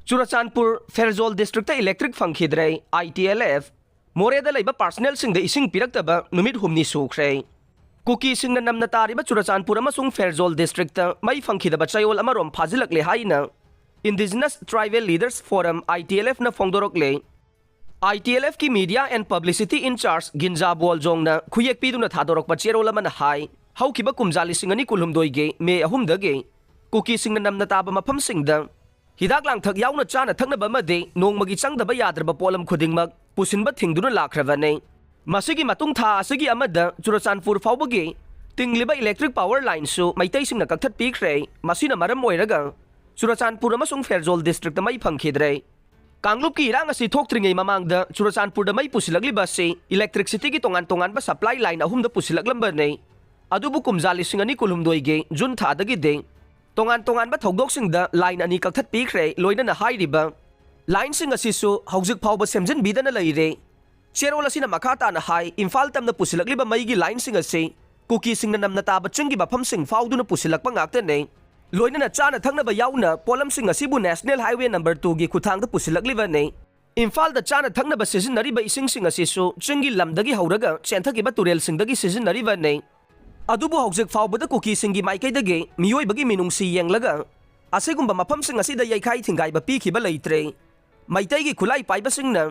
Churachandpur Pherzwal district electric Fangkhidre ITLF Moreh da Leiba personnel Singda Esing Piraktaba Numit humni Sukhre Kuki Singda namna tariba Churachandpur amasung Pherzwal district mai Fangkhidaba chayol amarom phazilak le haina Indigenous Tribal Leaders Forum ITLF na fongdorokle ITLF ki media and publicity in charge Ginja Boljong na khuyek piduna thadorok pachero laman hai haukiba kumjali singani kulumdoige me ahumdage Kuki Singda namna taba mafam Singda Hidak lang thak yauna chana thakna ba made nongmagi changdaba yadraba polam khudingmak pusinba thingduna lakhrabane masigi matung tha asigi amada Churachandpur faubagi tingliba electric power line su maitai singna kakthat pikre masina maram oiraga Churachandpur amasung Pherzwal district mai Fangkhidre Kanglup ki irang asi thokthringai mamangda Churachandpur da mai pusilagliba se electricity ki tongan ba supply line ahumda pusilaglamba ne adubu kumjali singani kulumdoige June tha dagi de tongan ba thogdok singda line ani kakthat pikre loina na hairiba line sing asisu haujik phawba semjin bidana leire cherola sina makhata na hai Imphal tamna pusilakliba maigi line sing ase kuki singna namna taba chungi bafam sing fawduna pusilakpa ngakta ne loina na chana thangna ba yauna polam sing asibu national highway number 2 gi khuthangda pusilakliba ne Imphal da chana thangna ba seasonary ba ising sing asisu chungi lamdagi hauraga chenthaki ba turel singdagi seasonary ba ne adubu haujik fawbada kuki singi maikaidage miyoi bagi minungsi yenglaga asegumba mafam sing asida yaikai thingai ba pikhiba leitre maitai gi khulai paiba singna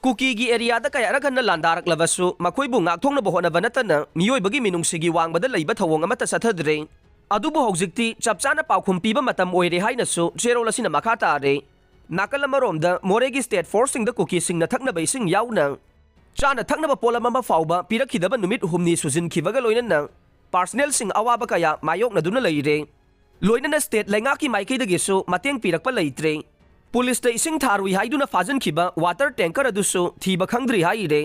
kuki gi area da kaya rakanna landarak lavasu makoibu ngakthongna bohona banatana miyoi bagi minungsi gi wangbada leiba thawong amata sathadre adubu haujikti chapchana paukhum piba matam oire haina su cherola sina makhata are nakalamarom Moreh gi state forcing da kuki singna thakna ba ising yauna chana thakna ba polama ma fawba pirakhidaba numit humni sujin khibaga loinana personnel sing awaba kaya mayok na duna leire loinana state lenga ki maikei dagi su mateng pirakpa leitre police da ising tharui haiduna fajan khiba water tanker adusu thiba khangdri haire